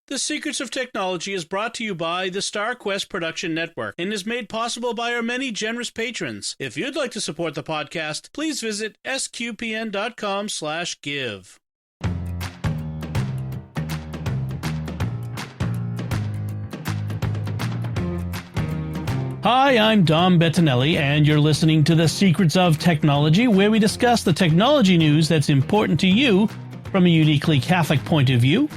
The Secrets of Technology is brought to you by the StarQuest Production Network and is made possible by our many generous patrons. If you'd like to support the podcast, please visit sqpn.com/give. Hi, I'm Dom Bettinelli, and you're listening to The Secrets of Technology, where we discuss the technology news that's important to you from a uniquely Catholic point of view.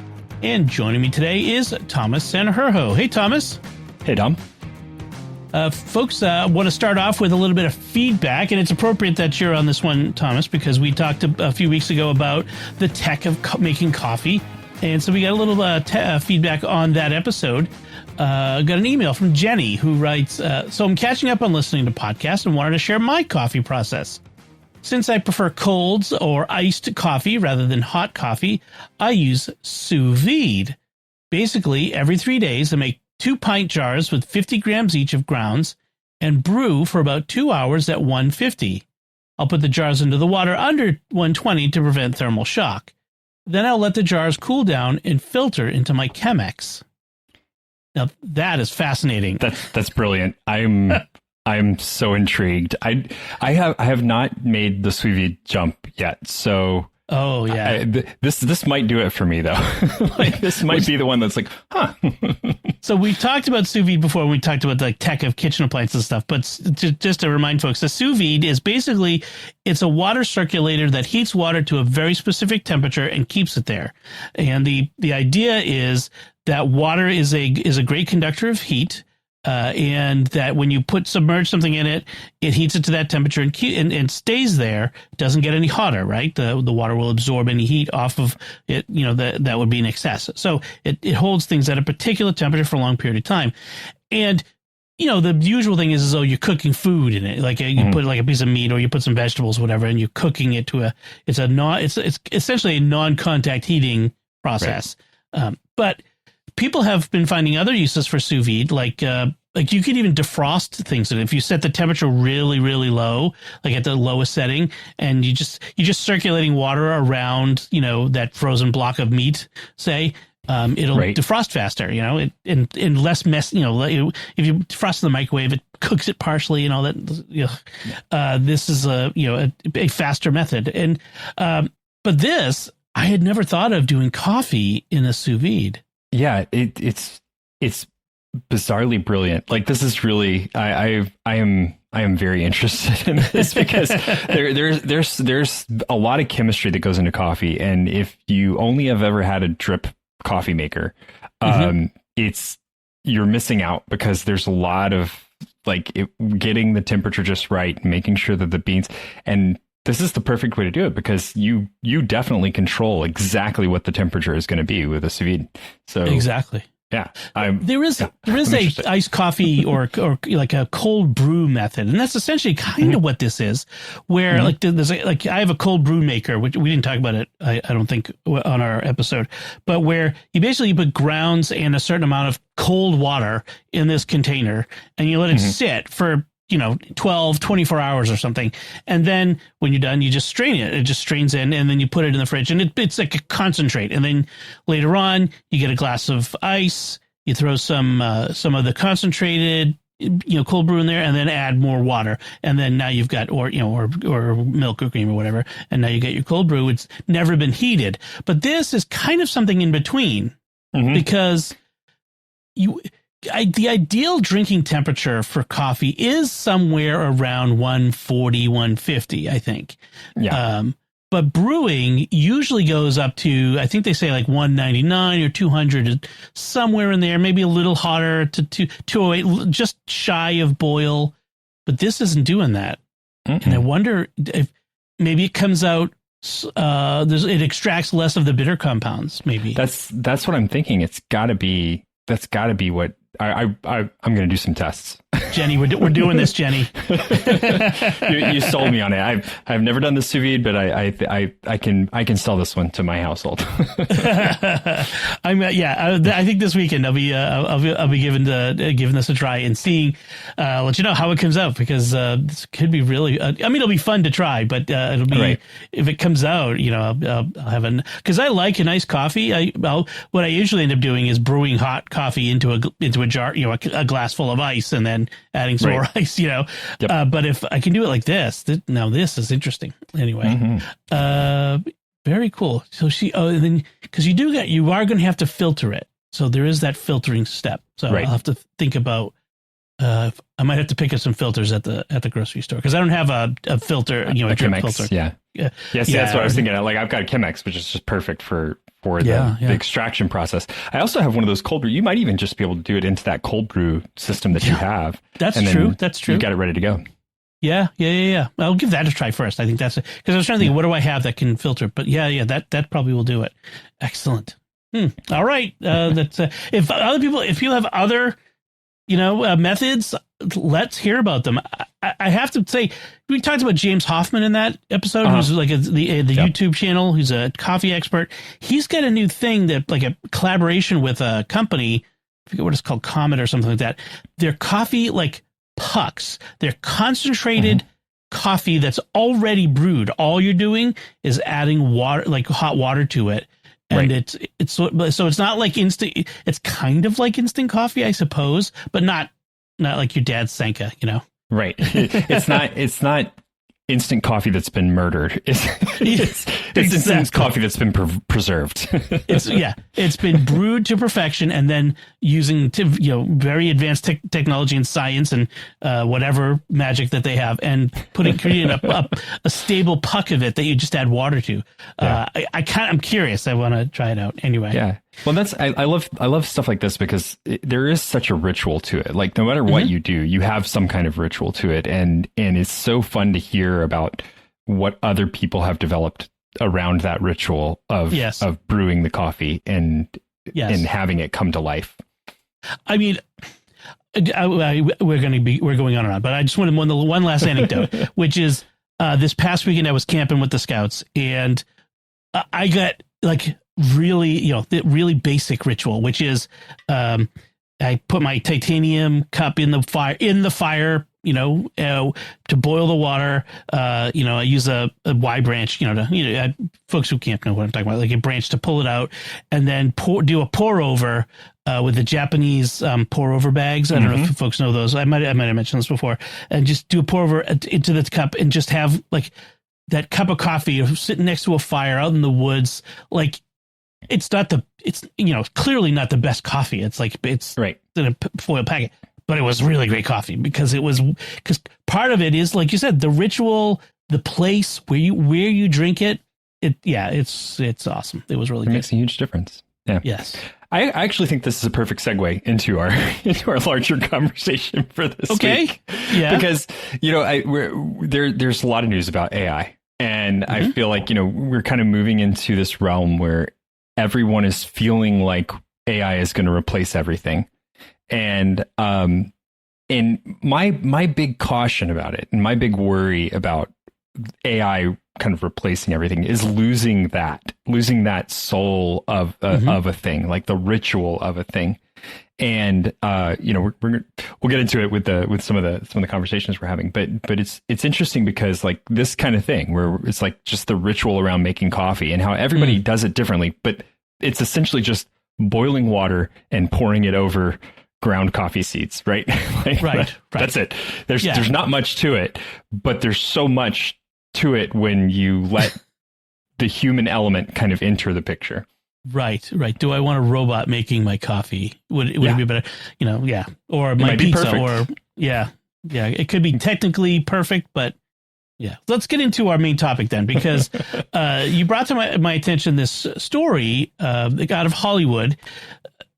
And joining me today is Thomas Sanjurjo. Hey, Thomas. Hey, Dom. Folks, I want to start off with a little bit of feedback, and it's appropriate that you're on this one, Thomas, because we talked a few weeks ago about the tech of making coffee. And so we got a little feedback on that episode. Got an email from Jenny who writes, so I'm catching up on listening to podcasts and wanted to share my coffee process. Since I prefer colds or iced coffee rather than hot coffee, I use sous vide. Basically, every 3 days, I make 2 pint jars with 50 grams each of grounds and brew for about 2 hours at 150. I'll put the jars into the water under 120 to prevent thermal shock. Then I'll let the jars cool down and filter into my Chemex. Now, that is fascinating. That's brilliant. I'm so intrigued. I have not made the sous vide jump yet, so oh yeah, this might do it for me though. Like this might be the one that's like, huh. So we talked about sous vide before. We talked about the tech of kitchen appliances and stuff, but just to remind folks, the sous vide is basically it's a water circulator that heats water to a very specific temperature and keeps it there. And the idea is that water is a great conductor of heat. And that when you submerge something in it, it heats it to that temperature and stays there. It doesn't get any hotter, right? The water will absorb any heat off of it. You know, that would be in excess. So it holds things at a particular temperature for a long period of time. And, you know, the usual thing is you're cooking food in it. Like you put like a piece of meat or you put some vegetables, whatever, and you're cooking it to it's essentially a non-contact heating process. Right. But people have been finding other uses for sous vide, like you could even defrost things. And if you set the temperature really, really low, like at the lowest setting, and you're just circulating water around, you know, that frozen block of meat, say, it'll defrost faster, you know, and less mess. You know, if you defrost in the microwave, it cooks it partially and all that. You know, this is a faster method. And but this, I had never thought of doing coffee in a sous vide. Yeah, it's bizarrely brilliant. Like this is really I am very interested in this because there's a lot of chemistry that goes into coffee, and if you only have ever had a drip coffee maker, you're missing out because there's a lot of getting the temperature just right, making sure that the beans, and this is the perfect way to do it because you definitely control exactly what the temperature is going to be with a sous vide. So exactly. Yeah. There is a iced coffee or like a cold brew method. And that's essentially kind of what this is, where there's I have a cold brew maker, which we didn't talk about it, I don't think, on our episode, but where you basically put grounds and a certain amount of cold water in this container and you let it sit for 12, 24 hours or something. And then when you're done, you just strain it. It just strains in, and then you put it in the fridge, and it's like a concentrate. And then later on, you get a glass of ice, you throw some of the concentrated, cold brew in there, and then add more water. And then now you've got, or milk or cream or whatever. And now you get your cold brew. It's never been heated. But this is kind of something in between because the ideal drinking temperature for coffee is somewhere around 140, 150, I think. Yeah. But brewing usually goes up to, I think they say like 199 or 200, somewhere in there, maybe a little hotter to 208, just shy of boil. But this isn't doing that. And I wonder if maybe it comes out, it extracts less of the bitter compounds, maybe. That's what I'm thinking. That's got to be what I'm going to do some tests. Jenny, we're doing this, Jenny. You sold me on it. I've never done the sous vide, but I can sell this one to my household. I think this weekend I'll be giving this a try and seeing, let you know how it comes out, because this could be really. It'll be fun to try, but it'll be Right. If it comes out, I'll have because I like a nice coffee. What I usually end up doing is brewing hot coffee into a jar, a glass full of ice, and then adding some more ice. Yep. But if I can do it like this, now this is interesting. Anyway, very cool. So then because you are going to have to filter it. So there is that filtering step. So I'll have to think about. I might have to pick up some filters at the grocery store, because I don't have a filter, a drip Chemex, filter. Yeah. Yes, that's what I was thinking. Like, I've got a Chemex, which is just perfect for the extraction process. I also have one of those cold brew. You might even just be able to do it into that cold brew system that you have. That's true. That's true. You got it ready to go. Yeah. I'll give that a try first. I think that's because I was trying to think, what do I have that can filter? But that probably will do it. Excellent. All right. That's if you have other methods, let's hear about them. I have to say, we talked about James Hoffman in that episode, who's like the YouTube channel, who's a coffee expert. He's got a new thing that, like, a collaboration with a company, I forget what it's called, Comet or something like that. They're coffee like pucks. They're concentrated coffee that's already brewed. All you're doing is adding water, like hot water, to it. And it's so it's not like instant. It's kind of like instant coffee, I suppose, but not like your dad's Senka, Right. It's not instant coffee that's been murdered. It's instant coffee that's been preserved. It's been brewed to perfection, and then using very advanced technology and science and whatever magic that they have, and creating a stable puck of it that you just add water to. I'm curious. I want to try it out anyway. Yeah. Well, I love stuff like this, because there is such a ritual to it. Like, no matter what you do, you have some kind of ritual to it, and it's so fun to hear about what other people have developed around that ritual of brewing the coffee and having it come to life. I mean, we're going on and on, but I just wanted one last anecdote, which is this past weekend I was camping with the Scouts, and I got like the really basic ritual, which is I put my titanium cup in the fire, to boil the water. I use a Y branch, folks who can't know what I'm talking about, like a branch to pull it out, and then do a pour over with the Japanese pour over bags. I don't know if folks know those. I might have mentioned this before, and just do a pour over into the cup, and just have like that cup of coffee sitting next to a fire out in the woods. Like, it's clearly not the best coffee. It's in a foil packet, but it was really great coffee, because part of it is, like you said, the ritual, the place where you drink it. It's awesome. It was really good. It makes a huge difference. Yeah. Yes. I actually think this is a perfect segue into our larger conversation for this week. Yeah. Because, there's a lot of news about AI, and I feel like, we're kind of moving into this realm where everyone is feeling like AI is going to replace everything. And my big caution about it, and my big worry about AI kind of replacing everything, is losing that soul of a thing, like the ritual of a thing. And we'll get into it with some of the conversations we're having, but it's interesting, because like this kind of thing where it's like just the ritual around making coffee, and how everybody does it differently, but it's essentially just boiling water and pouring it over ground coffee seeds, right? Right. That's it. There's not much to it, but there's so much to it when you let the human element kind of enter the picture. Right. Do I want a robot making my coffee? Would it be better? Or my pizza, or it could be technically perfect, but let's get into our main topic then, because you brought to my attention this story out of Hollywood.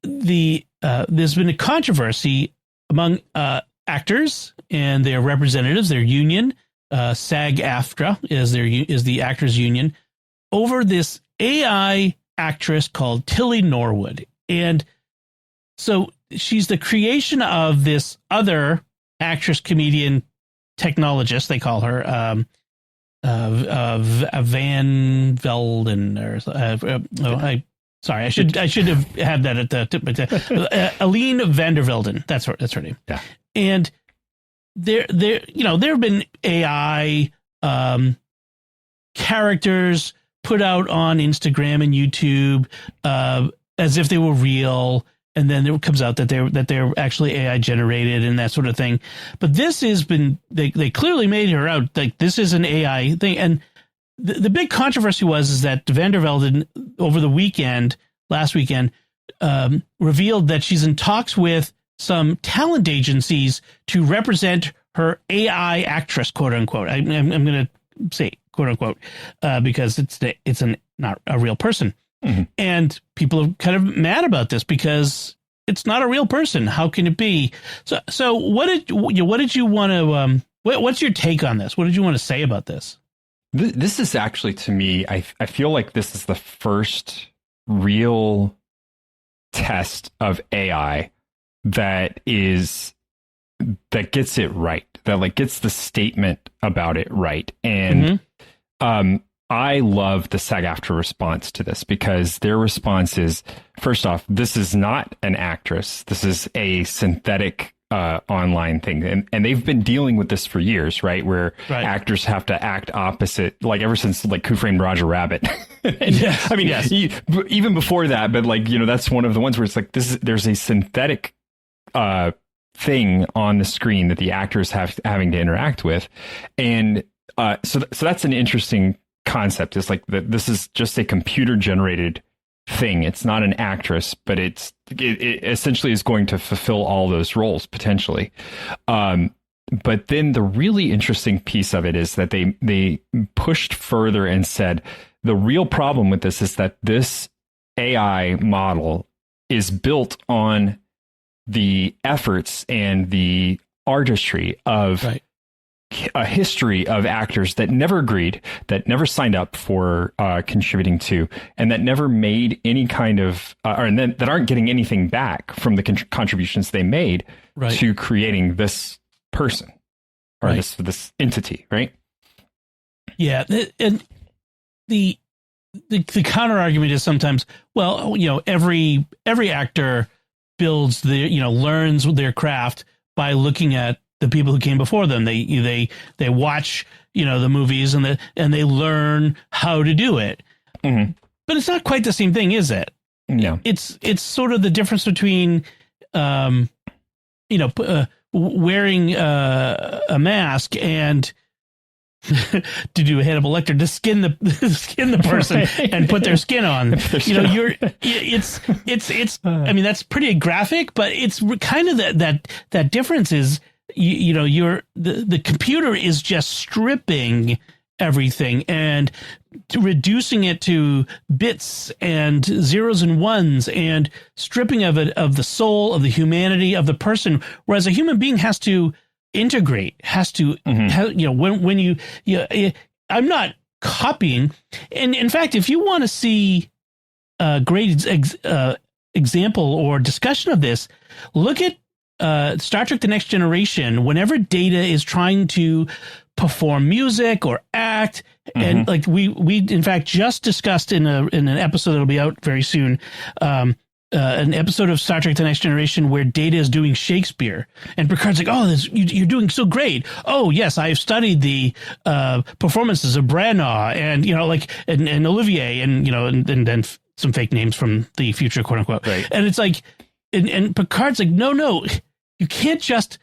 There's been a controversy among actors and their representatives, their union, SAG-AFTRA is the actors union, over this AI actress called Tilly Norwood. And so she's the creation of this other actress, comedian, technologist. They call her Van Velden. Sorry, I should have had that at the tip. But Aline van der Velden. That's her name. Yeah. And there have been AI characters put out on Instagram and YouTube as if they were real, and then it comes out that they're actually AI generated and that sort of thing. But this has been they clearly made her out like this is an AI thing. And the big controversy is that Van der Velden over the last weekend, revealed that she's in talks with some talent agencies to represent her AI actress, quote unquote. I'm going to say quote unquote because it's not a real person. Mm-hmm. And people are kind of mad about this because it's not a real person. How can it be? So what did you want to what's your take on this? What did you want to say about this? This is actually, to me, I feel like this is the first real test of AI that gets it right, that like gets the statement about it right. And I love the SAG-AFTRA response to this because their response is, first off, this is not an actress. This is a synthetic online thing. And they've been dealing with this for years, right? Where actors have to act opposite, like ever since like Who Framed Roger Rabbit. Yes, I mean, yes. Even before that, but like, that's one of the ones where it's like there's a synthetic thing on the screen that the actors having to interact with. And so that's an interesting concept. It's like that this is just a computer generated thing. It's not an actress, but it essentially is going to fulfill all those roles potentially. But then the really interesting piece of it is that they pushed further and said the real problem with this is that this AI model is built on the efforts and the artistry of a history of actors that never agreed, that never signed up for contributing to, and that never made any kind of, that aren't getting anything back from the contributions they made to creating this person or this entity, right? Yeah, and the counter argument is sometimes, well, every actor builds learns their craft by looking at the people who came before them. They watch, the movies and they learn how to do it. Mm-hmm. But it's not quite the same thing, is it? No. It's sort of the difference between, wearing a mask and to do a Hannibal Lecter, to skin the person and put their skin on. I mean, that's pretty graphic, but it's kind of that difference is, the computer is just stripping everything and reducing it to bits and zeros and ones and stripping of it, of the soul, of the humanity of the person. Whereas a human being has to integrate, I'm not copying. And in fact, if you want to see a great example or discussion of this, look at Star Trek: The Next Generation. Whenever Data is trying to perform music or act, and like we in fact just discussed in an episode that'll be out very soon, an episode of Star Trek: The Next Generation where Data is doing Shakespeare, and Picard's like, "Oh, you're doing so great! Oh, yes, I've studied the performances of Branagh and and Olivier and and then some fake names from the future, quote unquote." Right. And it's like, and Picard's like, "No, you can't just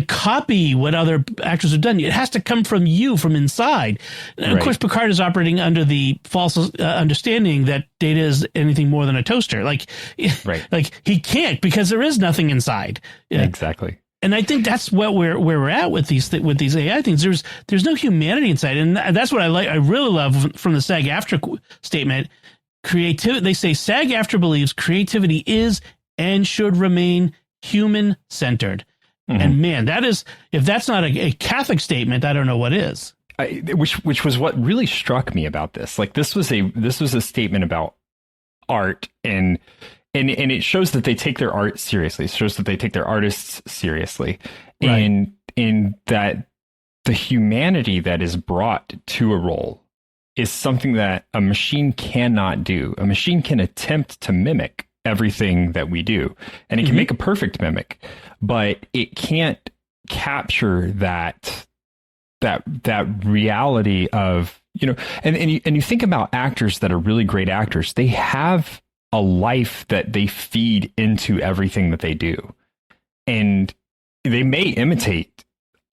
copy what other actors have done. It has to come from you, from inside." And of course, Picard is operating under the false understanding that Data is anything more than a toaster. He can't, because there is nothing inside. Exactly. And I think that's where we're at with these AI things. There's no humanity inside, and that's what I like. I really love from the SAG-AFTRA statement. Creativity. They say SAG-AFTRA believes creativity is and should remain human-centered. Mm-hmm. And man, that is, if that's not a Catholic statement, I don't know what is. Which was what really struck me about this. Like this was a statement about art, and it shows that they take their art seriously. It shows that they take their artists seriously. Right. in that the humanity that is brought to a role is something that a machine cannot do. A machine can attempt to mimic everything that we do, and it can make a perfect mimic, but it can't capture that reality of, and you think about actors that are really great actors. They have a life that they feed into everything that they do, and they may imitate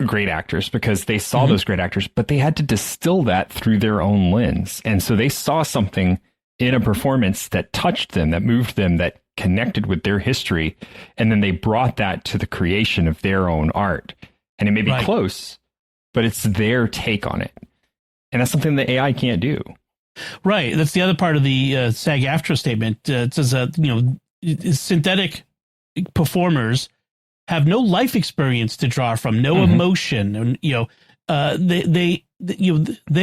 great actors because they saw those great actors, but they had to distill that through their own lens. And so they saw something in a performance that touched them, that moved them, that connected with their history. And then they brought that to the creation of their own art. And it may be close, but it's their take on it. And that's something that AI can't do. Right. That's the other part of the SAG-AFTRA statement. It says, synthetic performers have no life experience to draw from, no emotion, and they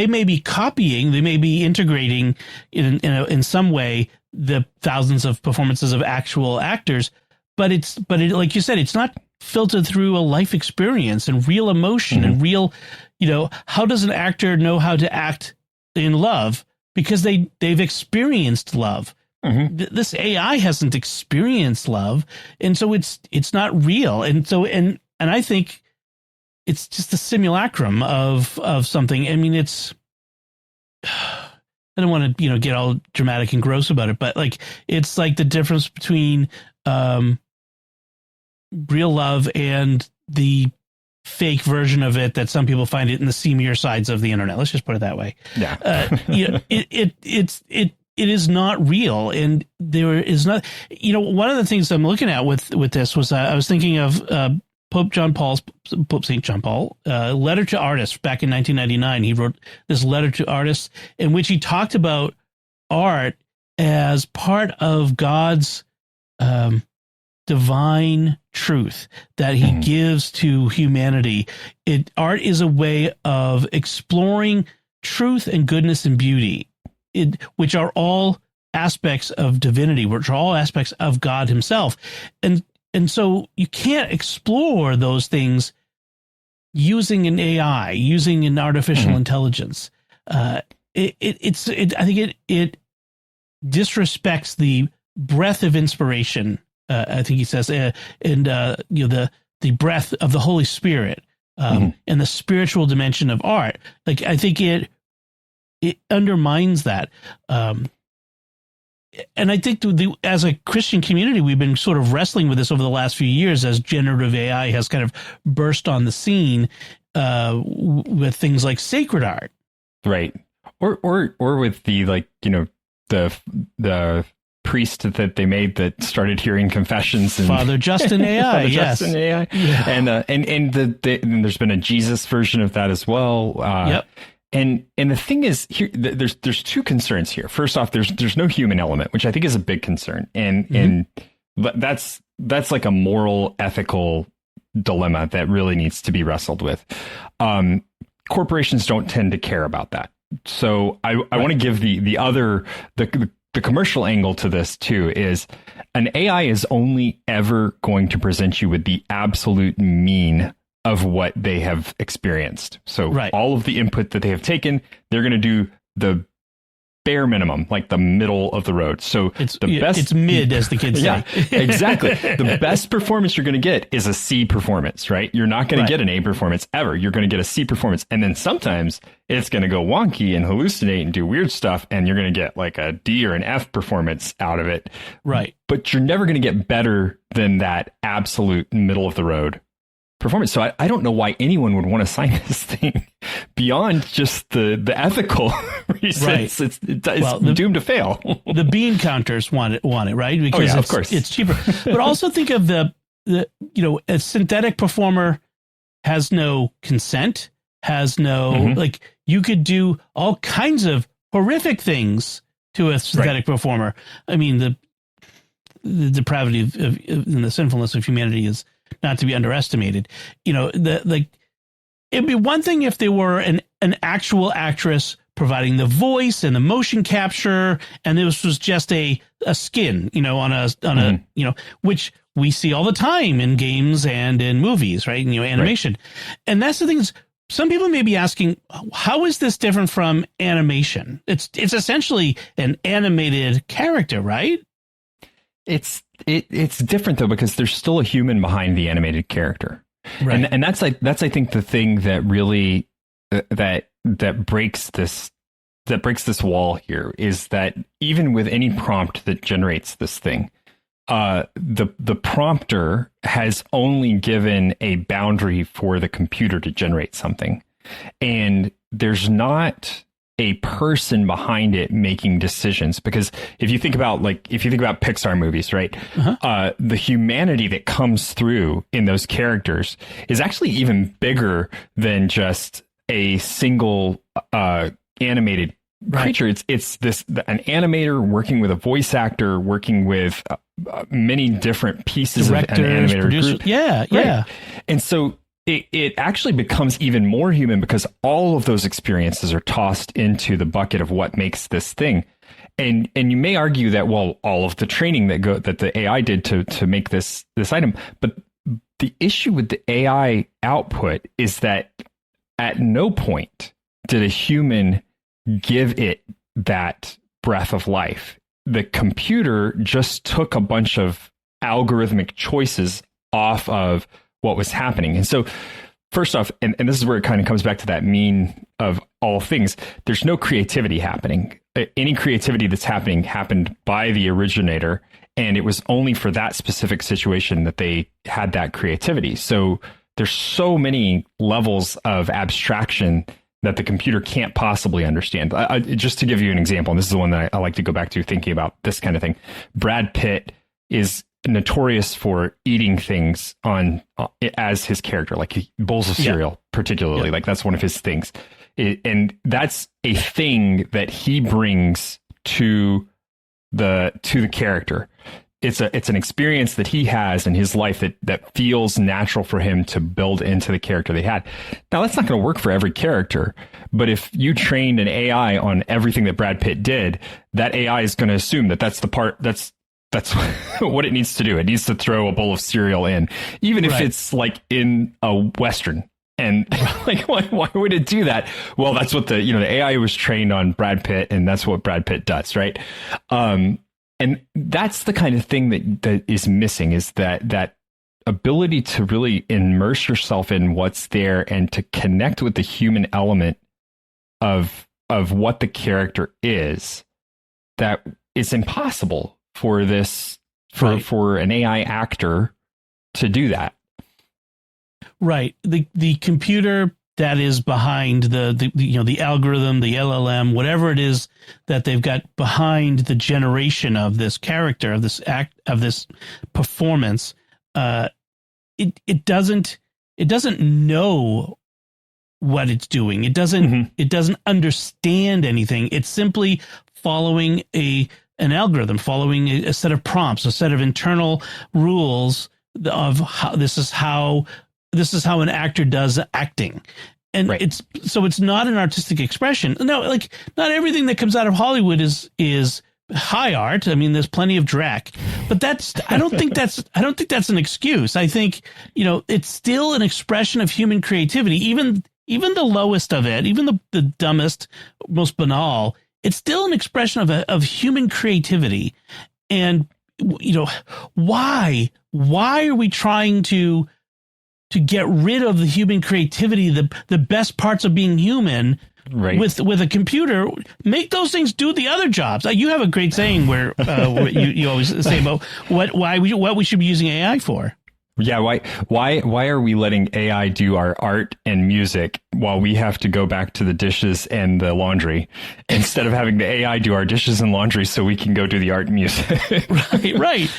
may be copying, they may be integrating in some way the thousands of performances of actual actors, but it like you said, it's not filtered through a life experience and real emotion and real, how does an actor know how to act in love? Because they've experienced love. This AI hasn't experienced love, and so it's not real. And so and I think it's just a simulacrum of something. I mean, it's I don't want to get all dramatic and gross about it, but it's like the difference between real love and the fake version of it that some people find it in the seamier sides of the internet. Let's just put it that way. Yeah. It is not real, and there is not. One of the things I'm looking at with this was I was thinking of Pope St. John Paul letter to artists back in 1999. He wrote this letter to artists in which he talked about art as part of God's divine truth that he gives to humanity. Art is a way of exploring truth and goodness and beauty, which are all aspects of divinity, which are all aspects of God himself. And so you can't explore those things using an AI, using an artificial intelligence. I think it disrespects the breadth of inspiration. I think he says, the breadth of the Holy Spirit and the spiritual dimension of art. I think it undermines that. And I think as a Christian community, we've been sort of wrestling with this over the last few years as generative AI has kind of burst on the scene with things like sacred art. Right. Or with the, the priest that they made that started hearing confessions, and Father Justin AI. Justin AI. Yeah. And there's been a Jesus version of that as well. Yep. And the thing is, here there's two concerns here. First off, there's no human element, which I think is a big concern, and that's like a moral, ethical dilemma that really needs to be wrestled with. Corporations don't tend to care about that, so I want to give the commercial angle to this too. Is an AI is only ever going to present you with the absolute mean of what they have experienced. So all of the input that they have taken, they're going to do the bare minimum, like the middle of the road. So it's mid, as the kids say. Yeah, exactly. The best performance you're going to get is a C performance, right? You're not going to get an A performance ever. You're going to get a C performance. And then sometimes it's going to go wonky and hallucinate and do weird stuff. And you're going to get like a D or an F performance out of it. Right. But you're never going to get better than that absolute middle of the road performance. So I don't know why anyone would want to sign this thing beyond just the ethical reasons. It's doomed to fail. The bean counters want it, right? Because of course it's cheaper. But also think of a synthetic performer has no consent, has no you could do all kinds of horrific things to a synthetic performer. I mean, the depravity of and the sinfulness of humanity is not to be underestimated. It'd be one thing if they were an actual actress providing the voice and the motion capture, and this was just a skin, on a which we see all the time in games and in movies, right? Animation. Right. And that's the thing is, some people may be asking, how is this different from animation? It's essentially an animated character, right? It's different though, because there's still a human behind the animated character. Right. And that's I think the thing that really that breaks this wall here is that even with any prompt that generates this thing, the prompter has only given a boundary for the computer to generate something, and there's not a person behind it making decisions. Because if you think about Pixar movies, right, the humanity that comes through in those characters is actually even bigger than just a single animated creature. Right. It's an animator working with a voice actor, working with many different pieces Directors, of an animator group. Yeah, yeah. Right. And so it actually becomes even more human because all of those experiences are tossed into the bucket of what makes this thing. And you may argue that, well, all of the training that the AI did to make this item, but the issue with the AI output is that at no point did a human give it that breath of life. The computer just took a bunch of algorithmic choices off of what was happening. And so first off, and this is where it kind of comes back to that mean of all things, there's no creativity happening. Any creativity that's happened by the originator, and it was only for that specific situation that they had that creativity. So there's so many levels of abstraction that the computer can't possibly understand. Just to give you an example, and this is the one that I like to go back to thinking about this kind of thing. Brad Pitt is notorious for eating things as his character, like bowls of cereal, particularly. Like that's one of his things. And that's a thing that he brings to the character. It's an experience that he has in his life that feels natural for him to build into the character they had. Now, that's not going to work for every character, but if you trained an AI on everything that Brad Pitt did, that AI is going to assume that that's the part that's what it needs to do. It needs to throw a bowl of cereal in, even if it's like in a Western. And like, why would it do that? Well, that's what the AI was trained on Brad Pitt, and that's what Brad Pitt does, right? And that's the kind of thing that is missing, is that ability to really immerse yourself in what's there and to connect with the human element of what the character is. That it's impossible for for an AI actor to do that. Right. The computer that is behind the algorithm, the LLM, whatever it is that they've got behind the generation of this character, of this act, of this performance, it doesn't know what it's doing. It doesn't understand anything. It's simply following an algorithm, following a set of prompts, a set of internal rules of how this is how an actor does acting. And it's not an artistic expression. No, like not everything that comes out of Hollywood is high art. I mean, there's plenty of dreck, but I don't think that's an excuse. I think, it's still an expression of human creativity. Even the lowest of it, even the dumbest, most banal, it's still an expression of human creativity. And, why are we trying to get rid of the human creativity, the best parts of being human, with a computer? Make those things do the other jobs. You have a great saying where you always say about what we should be using AI for. Yeah, why are we letting AI do our art and music while we have to go back to the dishes and the laundry, instead of having the AI do our dishes and laundry so we can go do the art and music? Right.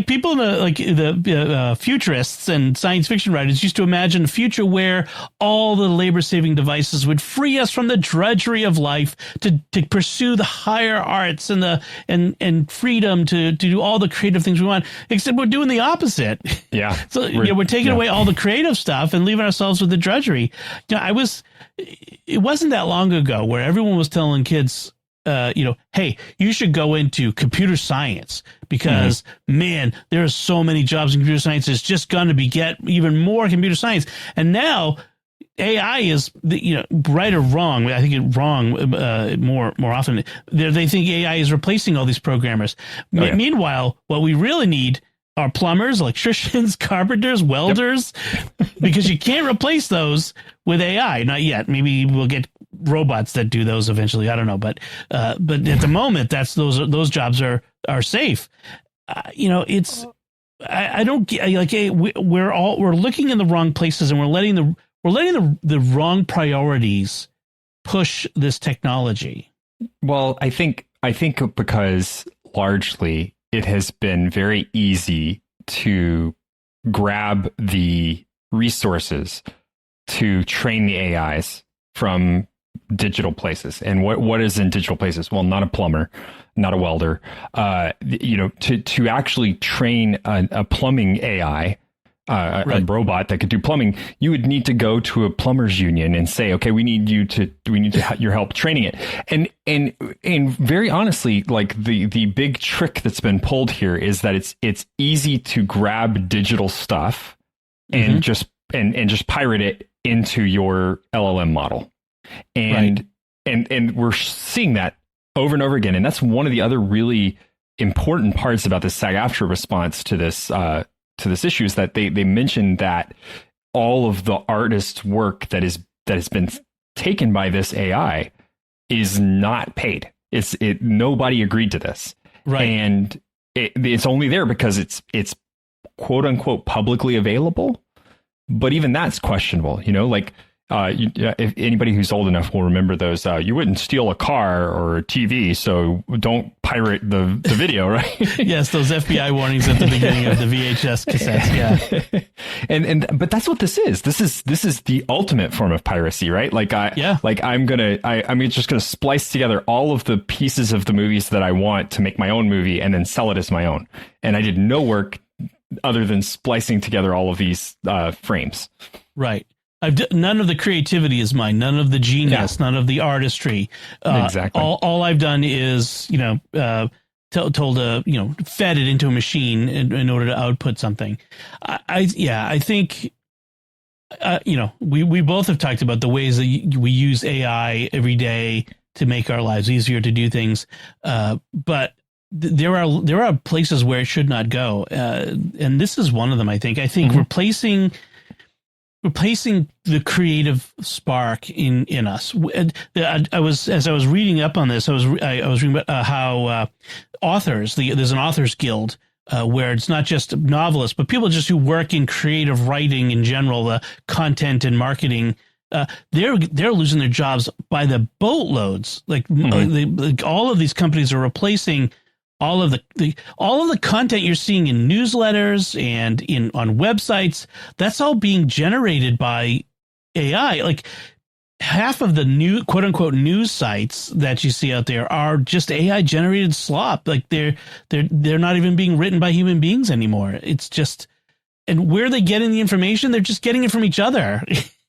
People in the futurists and science fiction writers used to imagine a future where all the labor-saving devices would free us from the drudgery of life to pursue the higher arts and freedom to do all the creative things we want. Except we're doing the opposite. Yeah. So we're taking away all the creative stuff and leaving ourselves with the drudgery. it wasn't that long ago where everyone was telling kids, hey, you should go into computer science because, man, there are so many jobs in computer science. It's just going to get even more computer science. And now AI is, right or wrong. I think it's wrong more often. They think AI is replacing all these programmers. Meanwhile, what we really need are plumbers, electricians, carpenters, welders, because you can't replace those with AI. Not yet. Maybe we'll get robots that do those eventually. I don't know, but at the moment, those jobs are safe. It's I don't get we're looking in the wrong places, and we're letting the wrong priorities push this technology. Well, I think because largely it has been very easy to grab the resources to train the AIs from digital places. And what is in digital places? Well, not a plumber, not a welder. To actually train a plumbing AI, a robot that could do plumbing, you would need to go to a plumbers union and say, okay, we need your help training it. And very honestly, like the big trick that's been pulled here is that it's easy to grab digital stuff and just pirate it into your LLM model. And we're seeing that over and over again. And that's one of the other really important parts about the SAG-AFTRA response to this issue is that they mentioned that all of the artist's work that has been taken by this AI is not paid. Nobody agreed to this. Right. And it's only there because it's quote unquote publicly available. But even that's questionable, if anybody who's old enough will remember those, you wouldn't steal a car or a TV, so don't pirate the video, right? Yes, those FBI warnings at the beginning of the VHS cassettes, yeah. But that's what this is. This is the ultimate form of piracy, right? I'm just gonna splice together all of the pieces of the movies that I want to make my own movie and then sell it as my own. And I did no work other than splicing together all of these frames. Right. None of the creativity is mine. None of the genius. None of the artistry. Exactly. All I've done is, fed it into a machine in order to output something. I think, we both have talked about the ways that we use AI every day to make our lives easier to do things. But there are places where it should not go. And this is one of them, I think. I think replacing the creative spark in us. As I was reading up on this, I was reading about how authors, there's an authors guild where it's not just novelists, but people just who work in creative writing in general, content and marketing. They're losing their jobs by the boatloads. All of these companies are replacing all of the content you're seeing in newsletters and on websites. That's all being generated by AI. Like half of the new quote unquote news sites that you see out there are just AI generated slop. Like they're not even being written by human beings anymore. It's just, and where are they getting the information? They're just getting it from each other.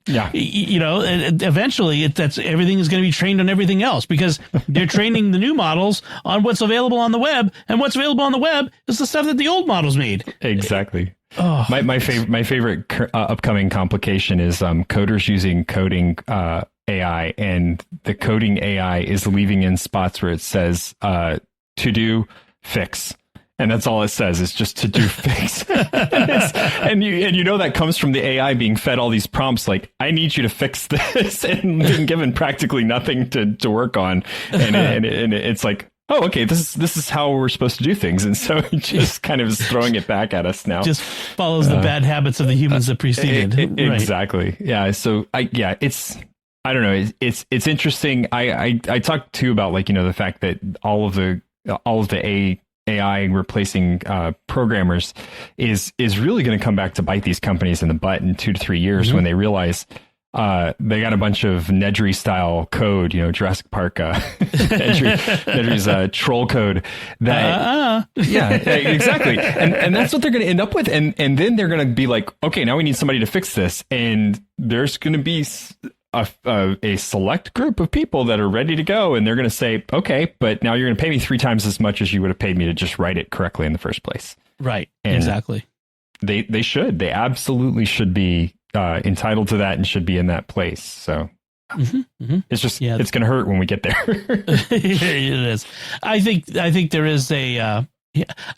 Yeah. Eventually that's everything is going to be trained on everything else because they're training the new models on what's available on the web, and what's available on the web is the stuff that the old models made. Exactly. Oh. My favorite upcoming complication is coders using coding AI, and the coding AI is leaving in spots where it says to do fix. And that's all it says is just to do fix. and that comes from the AI being fed all these prompts like, I need you to fix this, and being given practically nothing to work on. And it's like, oh, okay, this is how we're supposed to do things. And so it just kind of is throwing it back at us now. Just follows the bad habits of the humans that preceded. Right. Exactly. Yeah. So I don't know. It's interesting. I talked too about the fact that all of the AI replacing programmers is really going to come back to bite these companies in the butt in 2 to 3 years when they realize they got a bunch of Nedry style code, Jurassic Park, Nedry's troll code that, yeah, exactly. And that's what they're going to end up with. And then they're going to be like, okay, now we need somebody to fix this. And there's going to be a select group of people that are ready to go. And they're going to say, okay, but now you're going to pay me 3 times as much as you would have paid me to just write it correctly in the first place. Right. And exactly. They absolutely should be entitled to that and should be in that place. So it's just, it's going to hurt when we get there. It is. I think there is I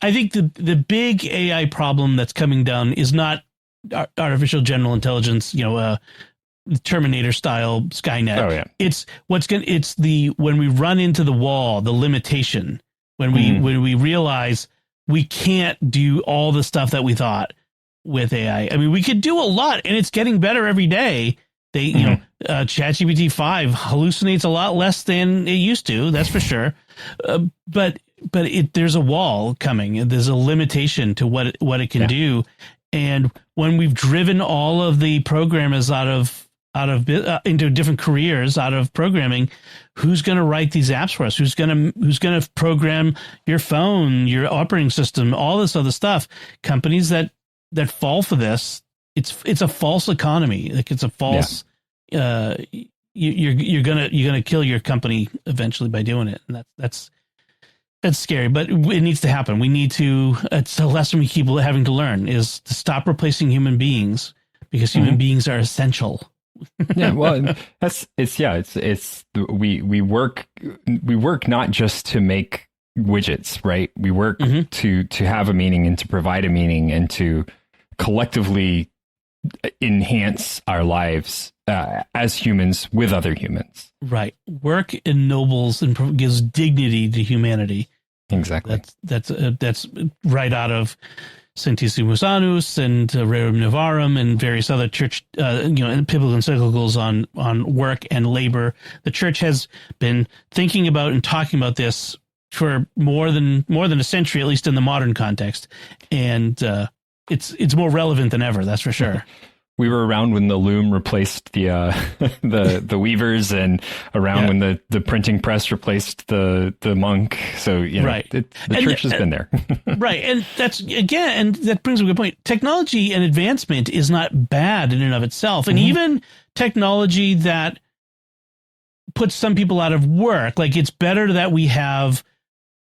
think the big AI problem that's coming down is not artificial general intelligence, Terminator style Skynet. Oh yeah. It's when we run into the wall, the limitation, when we realize we can't do all the stuff that we thought with AI. I mean, we could do a lot, and it's getting better every day. ChatGPT 5 hallucinates a lot less than it used to. That's for sure. But there's a wall coming. There's a limitation to what it can do. And when we've driven all of the programmers out of into different careers out of programming, who's going to write these apps for us? Who's going to program your phone, your operating system, all this other stuff? Companies that fall for this, it's a false economy. Like it's a false. You're gonna kill your company eventually by doing it, and that's scary. But it needs to happen. We need to. It's a lesson we keep having to learn: is to stop replacing human beings, because human beings are essential. Yeah, well, we work not just to make widgets, right? We work to have a meaning and to provide a meaning and to collectively enhance our lives as humans with other humans. Right. Work ennobles and gives dignity to humanity. Exactly. That's right out of Centesimus Annus and Rerum Novarum and various other church, and biblical encyclicals on work and labor. The church has been thinking about and talking about this for more than a century, at least in the modern context, and it's more relevant than ever. That's for sure. We were around when the loom replaced the the weavers, and around when the printing press replaced the monk. So right, the church has been there. Right, and that brings up a good point. Technology and advancement is not bad in and of itself, and even technology that puts some people out of work. Like it's better that we have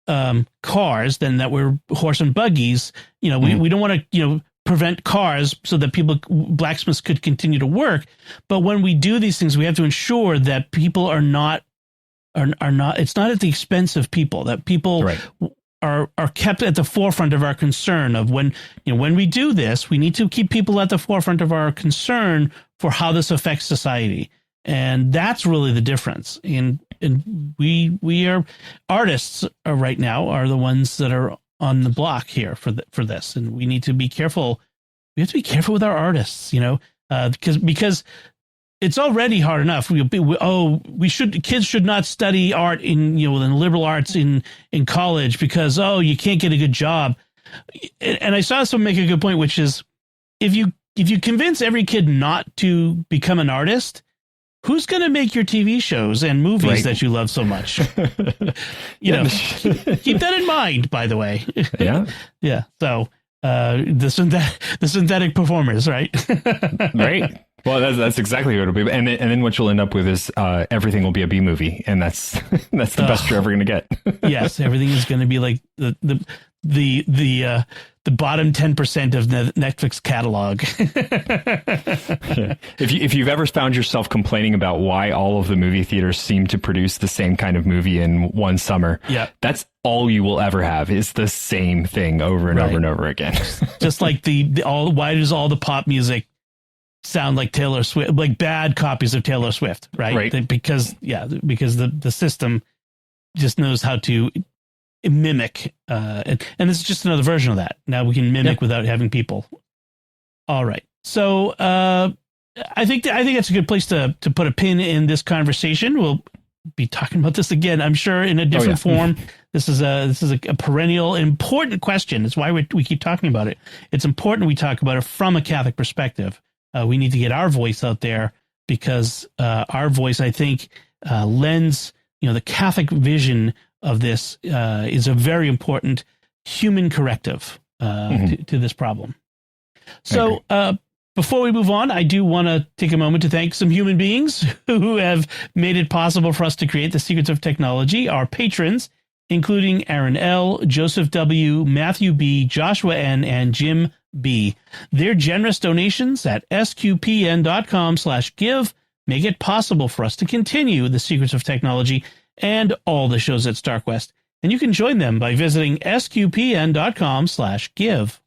cars than that we're horse and buggies. We don't want to prevent cars so that blacksmiths could continue to work. But when we do these things, we have to ensure that people are not, it's not at the expense of people, that people are kept at the forefront of our concern of when we do this, we need to keep people at the forefront of our concern for how this affects society. And that's really the difference. And we are artists right now are the ones that are on the block here for this, and we need to be careful. We have to be careful with our artists, because it's already hard enough. Kids should not study art in liberal arts in college because you can't get a good job. And I saw someone make a good point, which is if you convince every kid not to become an artist, who's going to make your TV shows and movies that you love so much? Keep that in mind, by the way. Yeah. Yeah. So the synthetic performers, right? Right. Well, that's exactly what it'll be. And then what you'll end up with is everything will be a B movie. And that's the best you're ever going to get. Yes. Everything is going to be like the bottom 10% of the Netflix catalog. Yeah. If you've ever found yourself complaining about why all of the movie theaters seem to produce the same kind of movie in one summer, that's all you will ever have is the same thing over and over and over again. Just like why does all the pop music sound like Taylor Swift, like bad copies of Taylor Swift, right? Because the system just knows how to mimic, and this is just another version of that. Now we can mimic without having people. All right, so I think that's a good place to put a pin in this conversation. We'll be talking about this again, I'm sure, in a different form. This is a perennial important question. It's why we keep talking about it. It's important we talk about it from a Catholic perspective. We need to get our voice out there because our voice, I think, lends, the Catholic vision of this is a very important human corrective to this problem. So before we move on, I do want to take a moment to thank some human beings who have made it possible for us to create the Secrets of Technology, our patrons, including Aaron L., Joseph W., Matthew B., Joshua N., and Jim B. Their generous donations at sqpn.com/give make it possible for us to continue the Secrets of Technology and all the shows at StarQuest. And you can join them by visiting sqpn.com/give.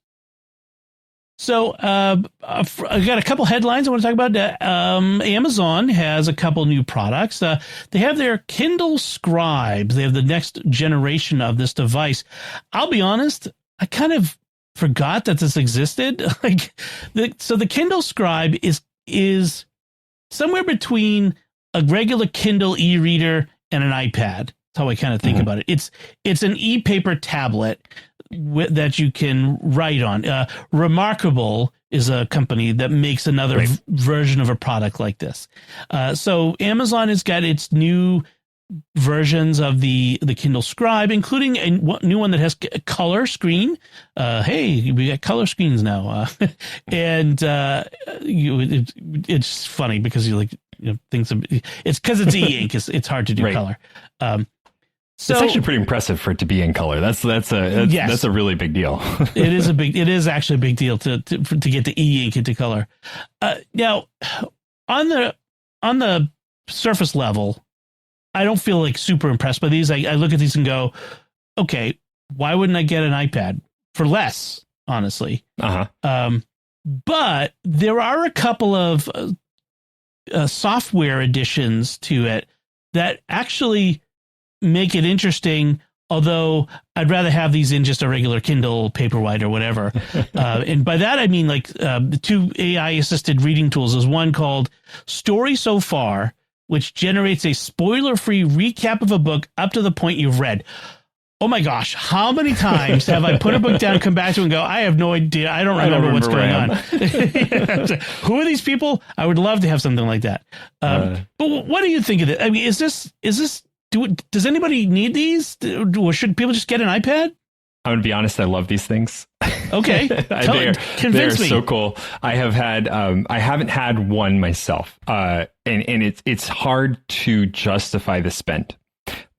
So I've got a couple headlines I want to talk about. Amazon has a couple new products. They have their Kindle Scribe. They have the next generation of this device. I'll be honest, I kind of forgot that this existed. So the Kindle Scribe is somewhere between a regular Kindle e-reader and an iPad. That's how I kind of think about it. It's an e-paper tablet that you can write on. Remarkable is a company that makes another version of a product like this. So Amazon has got its new versions of the Kindle Scribe, including a new one that has a color screen. Hey, we got color screens now. And it's funny because things. It's because it's e-ink. It's hard to do color. So it's actually pretty impressive for it to be in color. That's a really big deal. It is actually a big deal to get the e-ink into color. Now, on the surface level, I don't feel like super impressed by these. I look at these and go, okay, why wouldn't I get an iPad for less? Honestly, but there are a couple of software additions to it that actually make it interesting, although I'd rather have these in just a regular Kindle Paperwhite or whatever. And by that, I mean the two AI-assisted reading tools. There's one called Story So Far, which generates a spoiler-free recap of a book up to the point you've read. Oh my gosh, how many times have I put a book down, come back to it and go, I have no idea. I don't remember what's going on. Who are these people? I would love to have something like that. But what do you think of it? I mean, is this does anybody need these, or should people just get an iPad? I'm gonna be honest. I love these things. Okay, convince me. So cool. I haven't had one myself, and it's hard to justify the spend.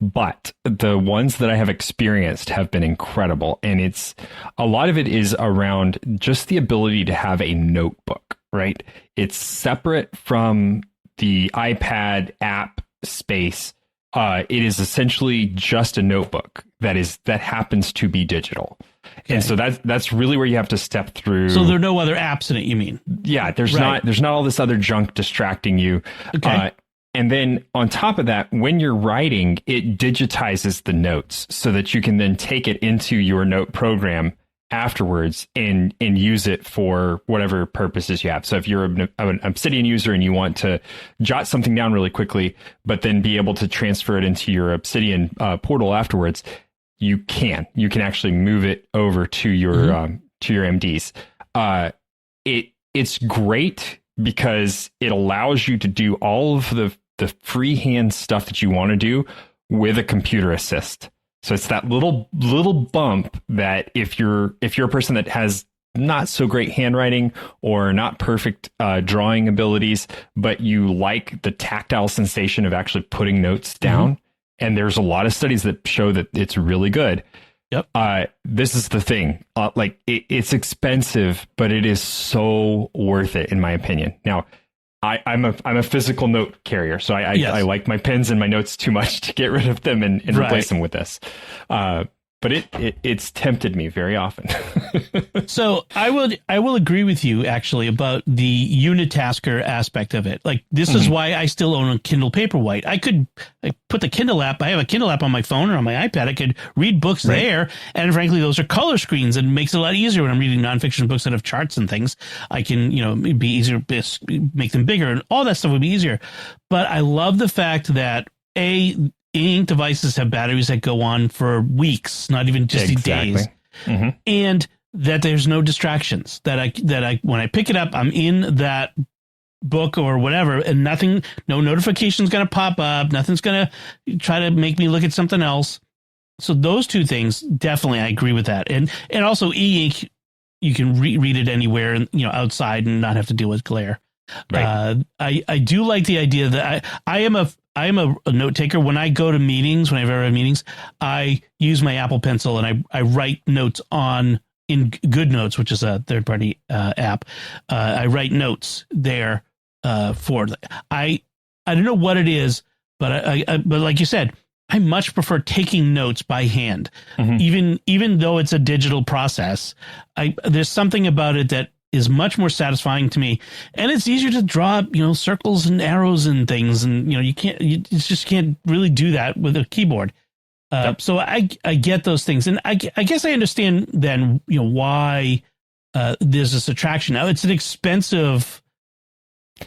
But the ones that I have experienced have been incredible, and a lot of it is around just the ability to have a notebook. Right, it's separate from the iPad app space. It is essentially just a notebook that happens to be digital. Okay. And so that's really where you have to step through. So there are no other apps in it, you mean? Yeah, there's not all this other junk distracting you. Okay. And then on top of that, when you're writing, it digitizes the notes so that you can then take it into your note program afterwards and use it for whatever purposes you have. So if you're an Obsidian user and you want to jot something down really quickly, but then be able to transfer it into your Obsidian portal afterwards, you can actually move it over to your MDs. It's great because it allows you to do all of the freehand stuff that you want to do with a computer assist. So it's that little bump that if you're a person that has not so great handwriting or not perfect drawing abilities, but you like the tactile sensation of actually putting notes down, and there's a lot of studies that show that it's really good. Yep. This is the thing. It's expensive, but it is so worth it, in my opinion. Now, I'm a physical note carrier, so I like my pens and my notes too much to get rid of them and replace them with this. But it's tempted me very often. So I will agree with you actually about the unitasker aspect of it. Like this is why I still own a Kindle Paperwhite. I put the Kindle app. I have a Kindle app on my phone or on my iPad. I could read books there, and frankly, those are color screens, and it makes it a lot easier when I'm reading nonfiction books that have charts and things. I can it'd be easier to make them bigger, and all that stuff would be easier. But I love the fact that ink devices have batteries that go on for weeks, not even just days, and that there's no distractions. That I when I pick it up, I'm in that book or whatever, and no notification's going to pop up. Nothing's going to try to make me look at something else. So those two things, definitely, I agree with that. And also e-ink, you can read it anywhere, and outside and not have to deal with glare. Right. I do like the idea that I am a note taker. When I go to meetings, whenever I have meetings, I use my Apple Pencil and I write notes in GoodNotes, which is a third party app. I write notes there for I don't know what it is, but but like you said, I much prefer taking notes by hand, even though it's a digital process. There's something about it that is much more satisfying to me, and it's easier to draw, circles and arrows and things, and you just can't really do that with a keyboard. So I get those things, and I guess I understand then why there's this attraction. Now it's an expensive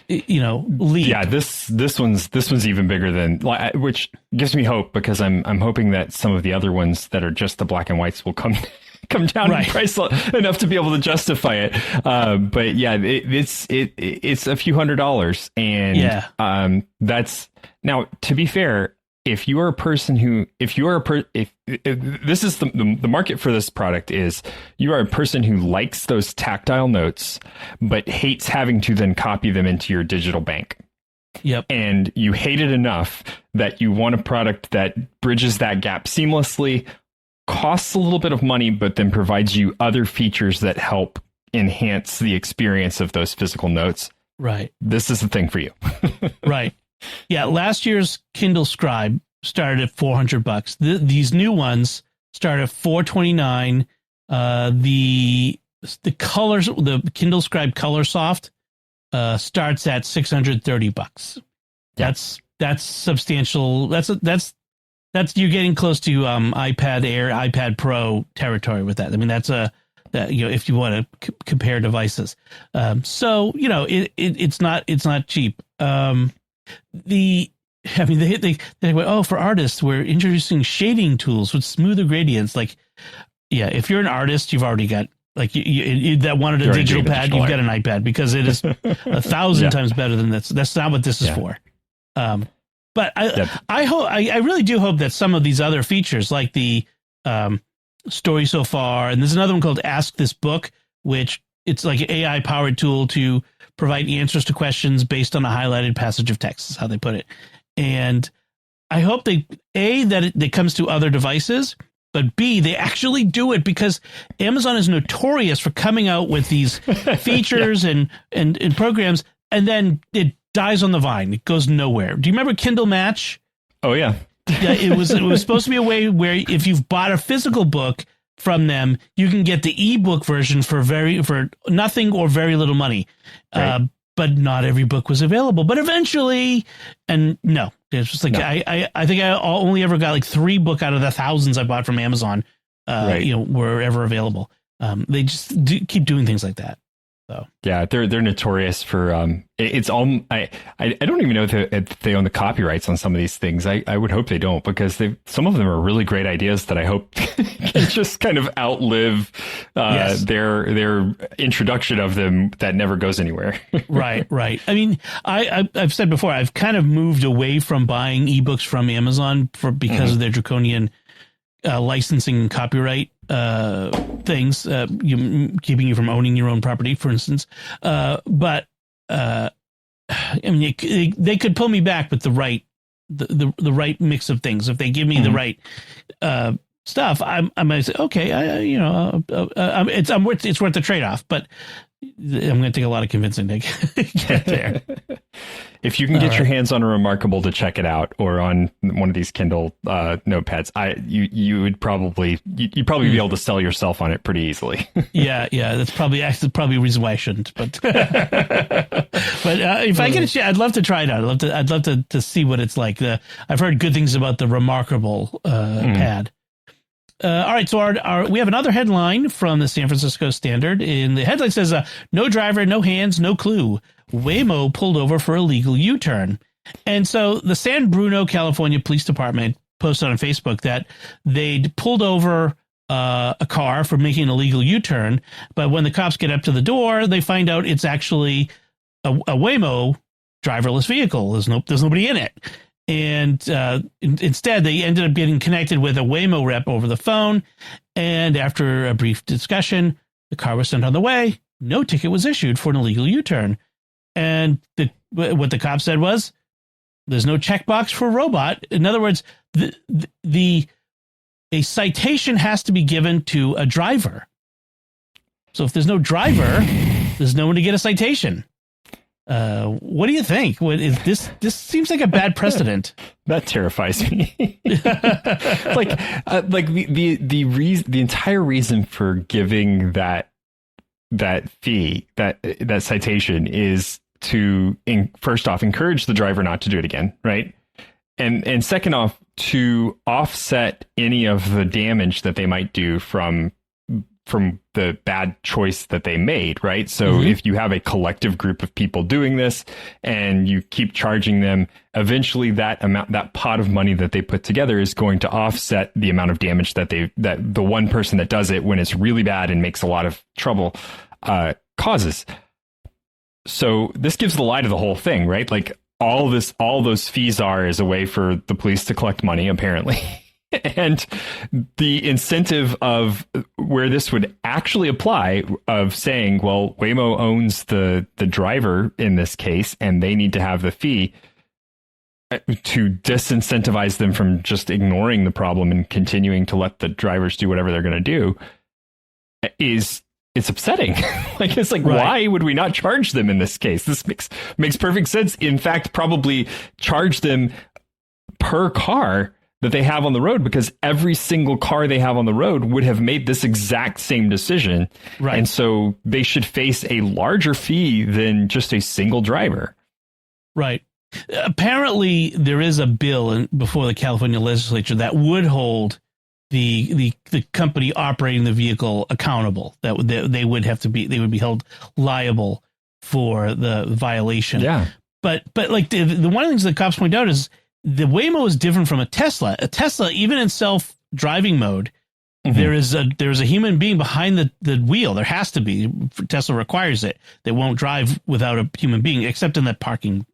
leap. Yeah, this one's even bigger than, which gives me hope, because I'm hoping that some of the other ones that are just the black and whites will come down in price enough to be able to justify it. But yeah, it's a few $100s, and that's, now to be fair, if you are a person who, if this is the market for this product is, you are a person who likes those tactile notes, but hates having to then copy them into your digital bank. Yep. And you hate it enough that you want a product that bridges that gap seamlessly, costs a little bit of money, but then provides you other features that help enhance the experience of those physical notes. Right. This is the thing for you. Right. Yeah, last year's Kindle Scribe started at $400. These new ones start at $429. The colors, the Kindle Scribe Color Soft, starts at $630. Yeah. That's substantial. That's you're getting close to iPad Air, iPad Pro territory with that. I mean, that's if you want to compare devices. So it's not cheap. They went, oh, for artists, we're introducing shading tools with smoother gradients. Like, yeah, if you're an artist, you've already got, like, you that wanted a digital pad, you've got an iPad, because it is 1,000 times better than this. That's not what this is for. But I hope, I really do hope that some of these other features, like the story so far, and there's another one called Ask This Book, which it's like an AI powered tool to provide answers to questions based on a highlighted passage of text, is how they put it. And I hope that it comes to other devices, but B, they actually do it, because Amazon is notorious for coming out with these features and programs, and then it dies on the vine. It goes nowhere. Do you remember Kindle Match? Oh, yeah. Yeah, it was supposed to be a way where if you've bought a physical book from them, you can get the ebook version for nothing or very little money. Right. But not every book was available. But eventually, and no, it's just like, no. I think I only ever got like 3 books out of the thousands I bought from Amazon. Were ever available. They just keep doing things like that. So yeah, they're notorious for it's all I don't even know if they own the copyrights on some of these things. I would hope they don't, because some of them are really great ideas that I hope can just kind of outlive their introduction of them that never goes anywhere. Right. I mean, I've said before, I've kind of moved away from buying ebooks from Amazon because of their draconian licensing and copyright things, keeping you from owning your own property, for instance. But I mean, they could pull me back with the right right mix of things. If they give me the right stuff, I might say, okay, it's worth the trade off. But I'm going to take a lot of convincing to get there. If you can get your hands on a Remarkable to check it out, or on one of these Kindle notepads, you'd probably be able to sell yourself on it pretty easily. yeah, that's probably a reason why I shouldn't. But if I get a chance, I'd love to try it out. I'd love to see what it's like. I've heard good things about the Remarkable pad. All right, so we have another headline from the San Francisco Standard. And the headline says, no driver, no hands, no clue. Waymo pulled over for illegal U-turn. And so the San Bruno, California Police Department posted on Facebook that they'd pulled over a car for making an illegal U-turn. But when the cops get up to the door, they find out it's actually a Waymo driverless vehicle. There's nobody in it. And instead, they ended up getting connected with a Waymo rep over the phone. And after a brief discussion, the car was sent on the way. No ticket was issued for an illegal U-turn. And what the cop said was, there's no checkbox for robot. In other words, a citation has to be given to a driver. So if there's no driver, there's no one to get a citation. What do you think? What is this? This seems like a bad precedent. That terrifies me. like the entire reason for giving that fee, that citation, is to first off encourage the driver not to do it again, right? And second off, to offset any of the damage that they might do from the bad choice that they made, right? So if you have a collective group of people doing this and you keep charging them, eventually that pot of money that they put together is going to offset the amount of damage that the one person that does it when it's really bad and makes a lot of trouble causes. So this gives the lie to the whole thing, right? Like all those fees is a way for the police to collect money, apparently. And the incentive of where this would actually apply, of saying, well, Waymo owns the driver in this case, and they need to have the fee to disincentivize them from just ignoring the problem and continuing to let the drivers do whatever they're going to do, it's upsetting. Like, it's like, right. Why would we not charge them in this case? This makes perfect sense. In fact, probably charge them per car that they have on the road, because every single car they have on the road would have made this exact same decision. Right. And so they should face a larger fee than just a single driver. Right. Apparently, there is a bill before the California legislature that would hold the company operating the vehicle accountable. That they would be held liable for the violation. Yeah. But like the one of the things the cops point out is the Waymo is different from a Tesla. A Tesla, even in self-driving mode, there is a human being behind the wheel. There has to be. Tesla requires it. They won't drive without a human being, except in that parking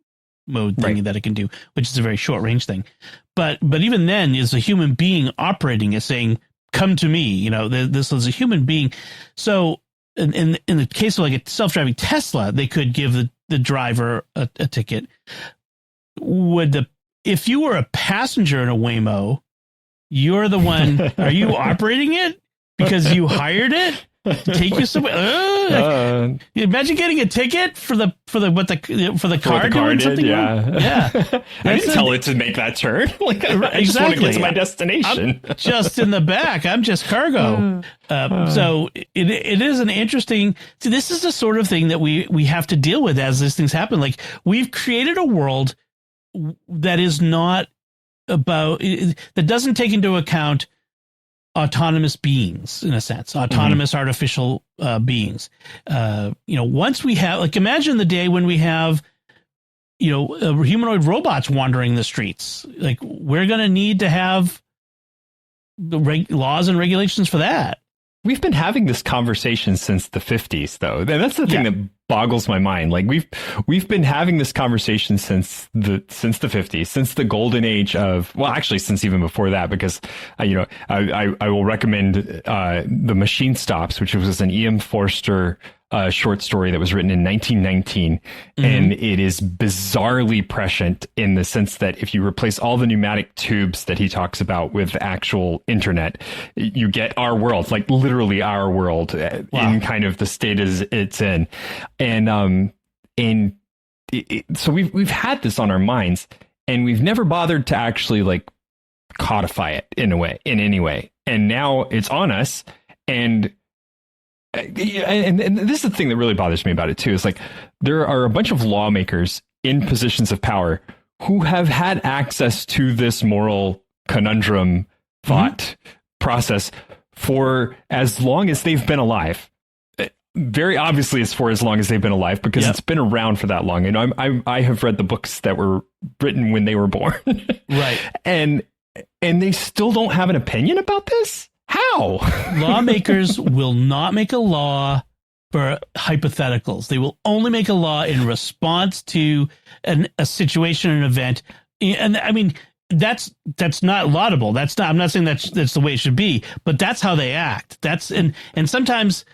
mode thingy that it can do, which is a very short range thing. But even then, is a human being operating it, saying, "Come to me." You know, this is a human being. So in the case of like a self-driving Tesla, they could give the driver a ticket. If you were a passenger in a Waymo, you're the one. Are you operating it because you hired it to take you somewhere? Imagine getting a ticket for the car doing something. Yeah. I didn't tell it to make that turn. Like, I just want to get to my destination. I'm just in the back. I'm just cargo. So it is an interesting. See, this is the sort of thing that we have to deal with as these things happen. Like, we've created a world that is not about, that doesn't take into account autonomous beings, in a sense, autonomous artificial beings. Once we have, like, imagine the day when we have, humanoid robots wandering the streets. Like, we're going to need to have the laws and regulations for that. We've been having this conversation since the 50s, though. And that's the thing that boggles my mind. Like, we've been having this conversation since the 50s, since the golden age of, well, actually, since even before that, because I will recommend The Machine Stops, which was an E.M. Forster short story that was written in 1919, and it is bizarrely prescient in the sense that if you replace all the pneumatic tubes that he talks about with actual internet, you get our world, like literally our world, in kind of the state it's in. And so we've had this on our minds, and we've never bothered to actually like codify it in any way. And now it's on us, and this is the thing that really bothers me about it too, is like there are a bunch of lawmakers in positions of power who have had access to this moral conundrum thought process for as long as they've been alive. Very obviously it's for as long as they've been alive, because it's been around for that long. And I have read the books that were written when they were born. Right. And they still don't have an opinion about this? How? Lawmakers will not make a law for hypotheticals. They will only make a law in response to a situation, an event. And I mean, that's not laudable. I'm not saying that's the way it should be, but that's how they act. And sometimes,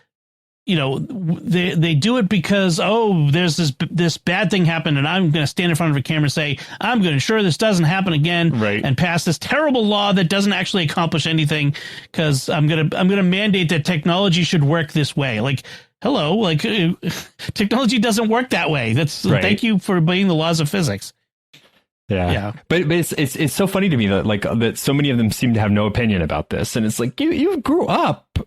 they do it because, there's this bad thing happened, and I'm going to stand in front of a camera and say, I'm going to ensure this doesn't happen again, right, and pass this terrible law that doesn't actually accomplish anything, because I'm going to mandate that technology should work this way. Like, hello, like technology doesn't work that way. Right. Thank you for obeying the laws of physics. Yeah. But it's so funny to me that so many of them seem to have no opinion about this, and it's like you grew up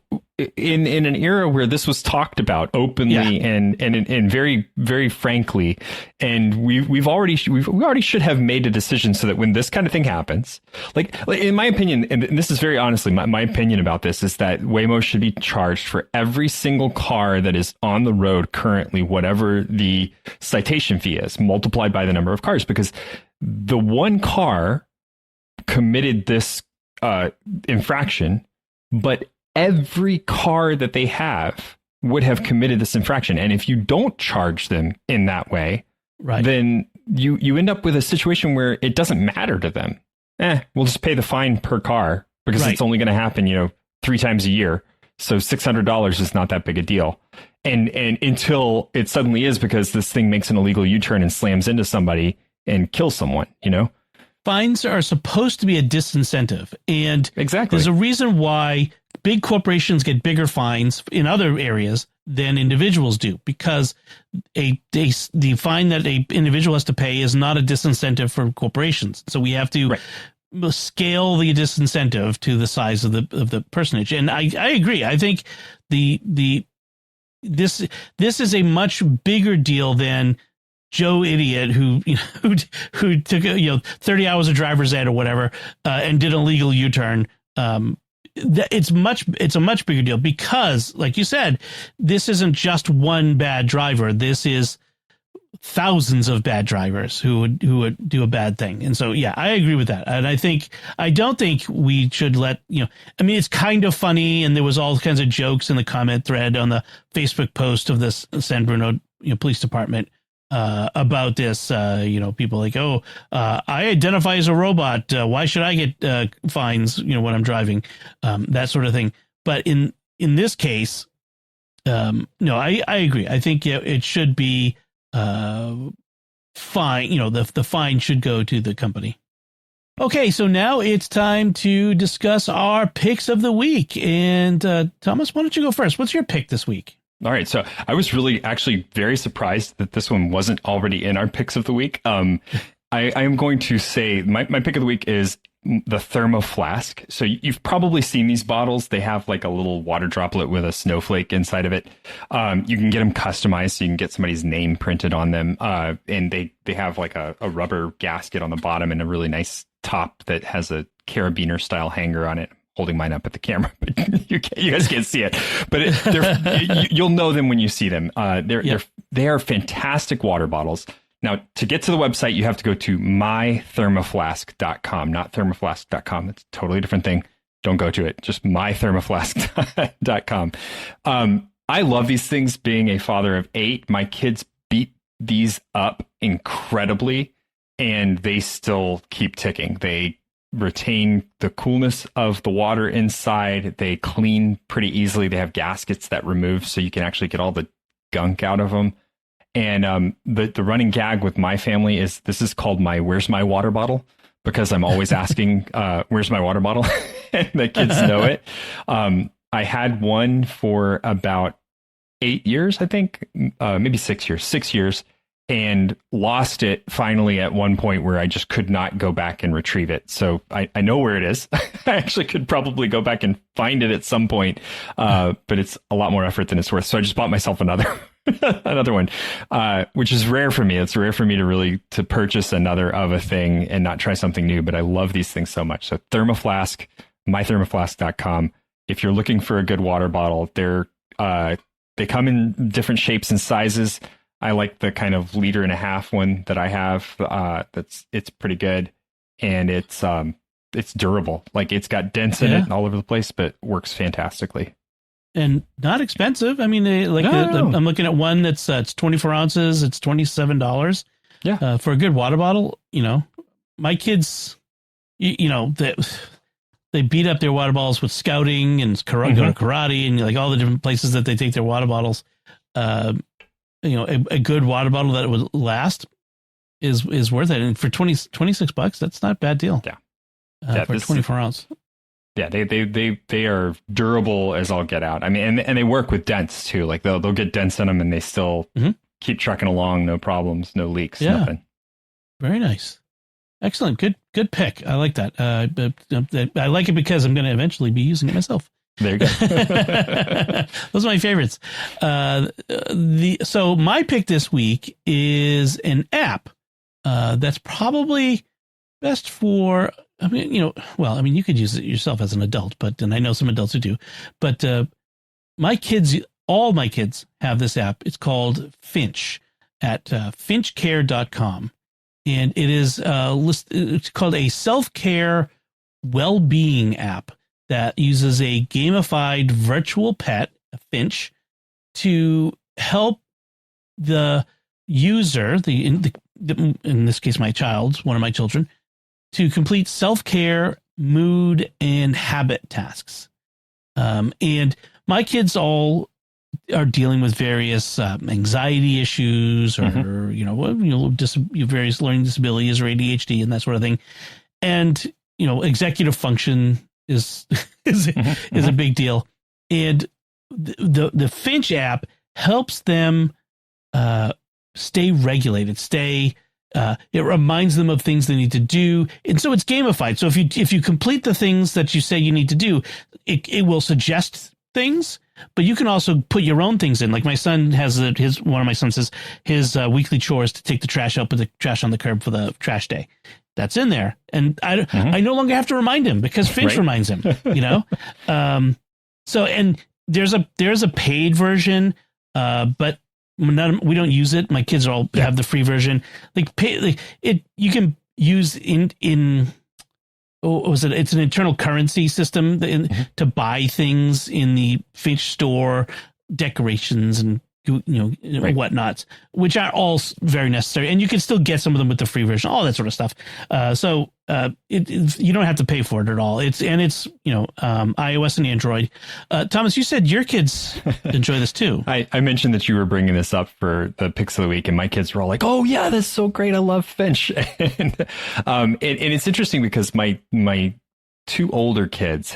in an era where this was talked about openly and very, very frankly, and we already should have made a decision so that when this kind of thing happens, like in my opinion, and this is very honestly my opinion about this, is that Waymo should be charged for every single car that is on the road currently, whatever the citation fee is, multiplied by the number of cars, because the one car committed this infraction, but every car that they have would have committed this infraction. And if you don't charge them in that way, right, then you end up with a situation where it doesn't matter to them. We'll just pay the fine per car because right, it's only going to happen, 3 times a year. So $600 is not that big a deal. And until it suddenly is, because this thing makes an illegal U-turn and slams into somebody and kills someone, Fines are supposed to be a disincentive. And exactly, there's a reason why big corporations get bigger fines in other areas than individuals do, because the fine that an individual has to pay is not a disincentive for corporations. So we have to scale the disincentive to the size of the personage. And I agree. I think this is a much bigger deal than Joe Idiot who took 30 hours of driver's ed or whatever and did a legal U-turn. It's a much bigger deal because, like you said, this isn't just one bad driver. This is thousands of bad drivers who would do a bad thing. And so, yeah, I agree with that. And I don't think we should let, it's kind of funny. And there was all kinds of jokes in the comment thread on the Facebook post of this San Bruno police department about this, people like, I identify as a robot. Why should I get fines, when I'm driving, that sort of thing. But in this case, no, I agree. I think it should be fine. The fine should go to the company. Okay, so now it's time to discuss our picks of the week. And Thomas, why don't you go first? What's your pick this week? All right. So I was really actually very surprised that this one wasn't already in our picks of the week. I am going to say my pick of the week is the Thermo Flask. So you've probably seen these bottles. They have like a little water droplet with a snowflake inside of it. You can get them customized. So you can get somebody's name printed on them. And they have like a rubber gasket on the bottom and a really nice top that has a carabiner style hanger on it. Holding mine up at the camera, but you guys can't see it. But you'll know them when you see them. They are fantastic water bottles. Now, to get to the website, you have to go to mythermoflask.com, not thermoflask.com. It's a totally different thing. Don't go to it. Just mythermoflask.com. I love these things. Being a father of 8, my kids beat these up incredibly, and they still keep ticking. They retain the coolness of the water inside. They clean pretty easily. They have gaskets that remove, so you can actually get all the gunk out of them. And the running gag with my family is this is called my "Where's my water bottle?" because I'm always asking, "Where's my water bottle?" And the kids know it. I had one for about 8 years, I think, maybe 6 years. 6 years. And lost it finally at one point where I just could not go back and retrieve it. So I know where it is. I actually could probably go back and find it at some point, but it's a lot more effort than it's worth. So I just bought myself another one, which is rare for me. It's rare for me to purchase another of a thing and not try something new. But I love these things so much. So Thermoflask, mythermoflask.com. If you're looking for a good water bottle, they come in different shapes and sizes. I like the kind of 1.5 liter one that I have. It's pretty good, and it's durable. Like it's got dents in it all over the place, but works fantastically. and not expensive. I mean, I'm looking at one that's it's 24 ounces. It's $27. Yeah. For a good water bottle. My kids, they beat up their water bottles with scouting and go to karate and like all the different places that they take their water bottles. A good water bottle that would last is worth it. And for $26, that's not a bad deal. Yeah. For 24 ounce. Yeah, they are durable as all get out. I mean, and they work with dents too. Like they'll get dents in them, and they still keep trucking along, no problems, no leaks, nothing. Very nice, excellent, good pick. I like that. I like it because I'm going to eventually be using it myself. There you go. Those are my favorites. So my pick this week is an app that's probably best for. I mean, you could use it yourself as an adult, and I know some adults who do, but all my kids have this app. It's called Finch at finchcare.com. And it is it's called a self-care well-being app that uses a gamified virtual pet, a Finch, to help the user, in this case, my child, one of my children, to complete self-care, mood, and habit tasks. And my kids all are dealing with various anxiety issues or, various learning disabilities or ADHD and that sort of thing. And, executive function is a big deal. And the Finch app helps them stay regulated, it reminds them of things they need to do. And so it's gamified. So if you complete the things that you say you need to do, it will suggest things, but you can also put your own things in. Like my son has one of my sons says his weekly chore is to take the trash out, put the trash on the curb for the trash day. That's in there. And I no longer have to remind him because Finch reminds him, so, and there's a paid version, but we don't use it. My kids all have the free version. You can use it's an internal currency system to buy things in the Finch store, decorations and whatnots, which are all very necessary. And you can still get some of them with the free version, all that sort of stuff. So you don't have to pay for it at all. It's iOS and Android. Thomas, you said your kids enjoy this too. I mentioned that you were bringing this up for the Picks of the Week, and my kids were all like, "Oh yeah, that's so great! I love Finch." and it's interesting because my two older kids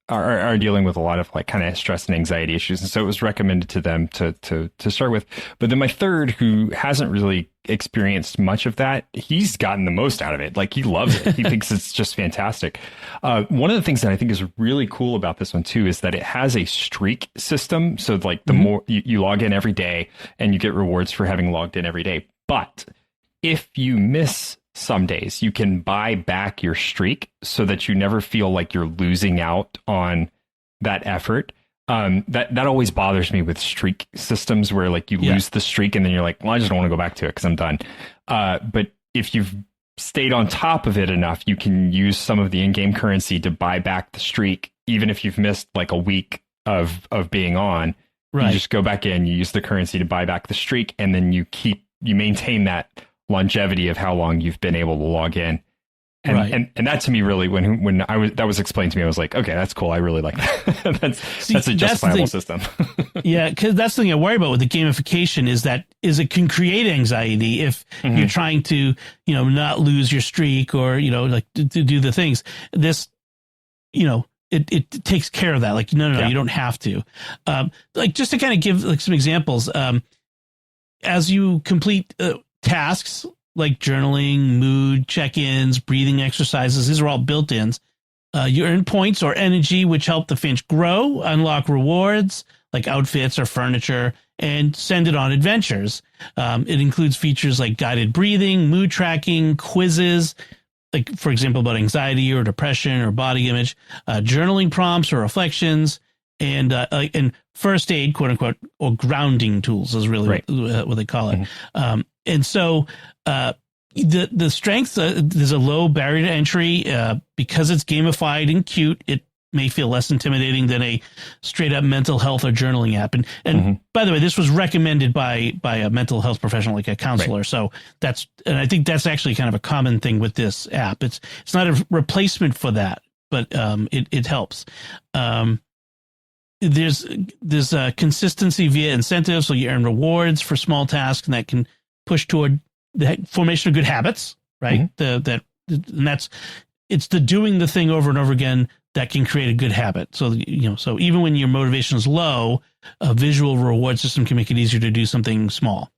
are dealing with a lot of kind of stress and anxiety issues. And so it was recommended to them to start with. But then my third, who hasn't really experienced much of that, he's gotten the most out of it. Like he loves it. He thinks it's just fantastic. One of the things that I think is really cool about this one too, is that it has a streak system. So the more you log in every day and you get rewards for having logged in every day. But if you miss some days, you can buy back your streak so that you never feel like you're losing out on that effort. That always bothers me with streak systems where you lose the streak and then you're like, well, I just don't want to go back to it because I'm done. But if you've stayed on top of it enough, you can use some of the in-game currency to buy back the streak, even if you've missed a week of being on. Right. You just go back in, you use the currency to buy back the streak, and then you maintain that longevity of how long you've been able to log in. And and that to me really, when that was explained to me, I was like, okay, that's cool. I really like that. that's a justifiable system. Yeah, because that's the thing I worry about with the gamification is it can create anxiety if you're trying to not lose your streak or to do the things. This it takes care of that. No, you don't have to. Just to kind of give some examples. As you complete tasks like journaling, mood check-ins, breathing exercises, these are all built-ins. You earn points or energy, which help the Finch grow, unlock rewards like outfits or furniture, and send it on adventures. It includes features like guided breathing, mood tracking, quizzes, like, for example, about anxiety or depression or body image, journaling prompts or reflections, and first aid, quote unquote, or grounding tools is really what they call it. And so the strength, there's a low barrier to entry because it's gamified and cute. may feel less intimidating than a straight up mental health or journaling app. And by the way, this was recommended by a mental health professional, like a counselor. Right. So and I think that's actually kind of a common thing with this app. It's not a replacement for that, but it helps. There's consistency via incentives, so you earn rewards for small tasks, and that can push toward the formation of good habits, right? It's the doing the thing over and over again that can create a good habit. So, so even when your motivation is low, a visual reward system can make it easier to do something small.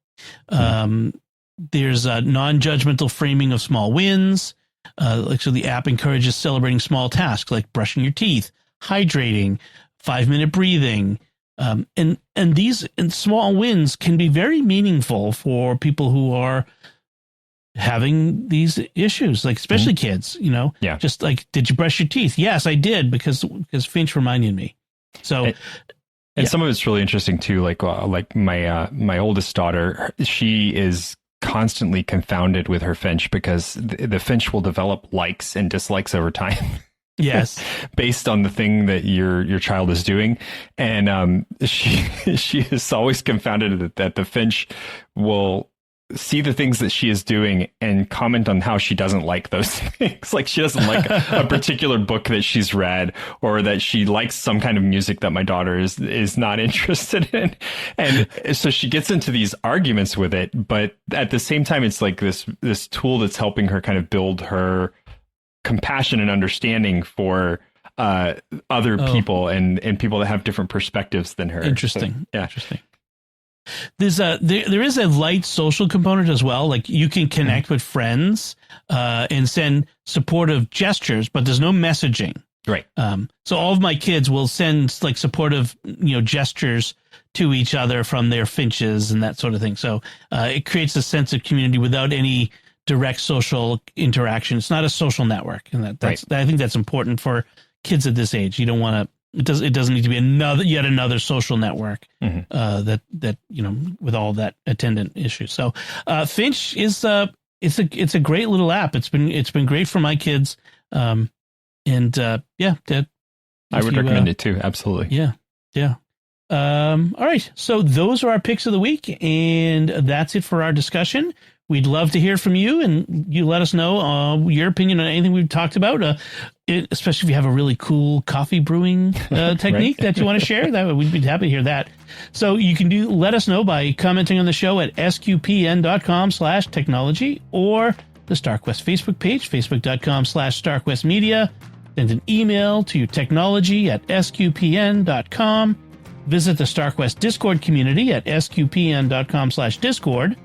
There's a non-judgmental framing of small wins. So the app encourages celebrating small tasks like brushing your teeth, hydrating, 5-minute breathing. And these small wins can be very meaningful for people who are having these issues, like especially kids, just like, did you brush your teeth? Yes, I did, because Finch reminded me. So, and some of it's really interesting too. Like my oldest daughter, she is constantly confounded with her Finch because the Finch will develop likes and dislikes over time. Yes, based on the thing that your child is doing, and she is always confounded that the Finch will see the things that she is doing and comment on how she doesn't like those things. Like she doesn't like a particular book that she's read, or that she likes some kind of music that my daughter is not interested in. And so she gets into these arguments with it. But at the same time, it's like this tool that's helping her kind of build her compassion and understanding for other people and people that have different perspectives than her. Interesting. So, yeah. Interesting. There is a light social component as well. Like you can connect with friends and send supportive gestures, but there's no messaging. Right. So all of my kids will send like supportive, gestures to each other from their Finches and that sort of thing. So it creates a sense of community without any direct social interaction. It's not a social network, and I think that's important for kids at this age. You don't want to. It doesn't need to be yet another social network that with all that attendant issues. So Finch is it's a great little app. It's been great for my kids, I would recommend it too. Absolutely. Yeah. All right. So those are our picks of the week, and that's it for our discussion. We'd love to hear from you, and you let us know your opinion on anything we've talked about, especially if you have a really cool coffee brewing technique that you want to share. We'd be happy to hear that. So you can let us know by commenting on the show at sqpn.com/technology or the StarQuest Facebook page, facebook.com/StarQuestMedia. Send an email to technology@sqpn.com. Visit the StarQuest Discord community at sqpn.com/Discord.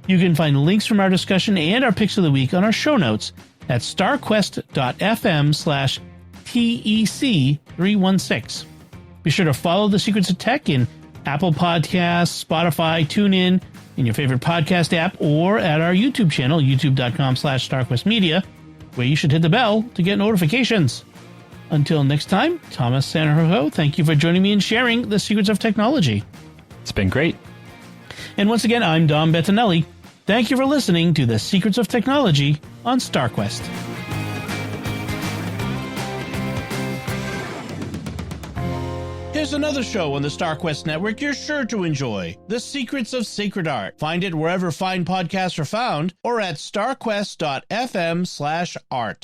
You can find links from our discussion and our picks of the week on our show notes at starquest.fm/TEC316. Be sure to follow The Secrets of Tech in Apple Podcasts, Spotify, TuneIn, in your favorite podcast app, or at our YouTube channel, youtube.com/StarQuestMedia, where you should hit the bell to get notifications. Until next time, Thomas Sanjurjo, thank you for joining me and sharing the secrets of technology. It's been great. And once again, I'm Dom Bettinelli. Thank you for listening to The Secrets of Technology on StarQuest. Here's another show on the StarQuest Network you're sure to enjoy. The Secrets of Sacred Art. Find it wherever fine podcasts are found or at starquest.fm/art.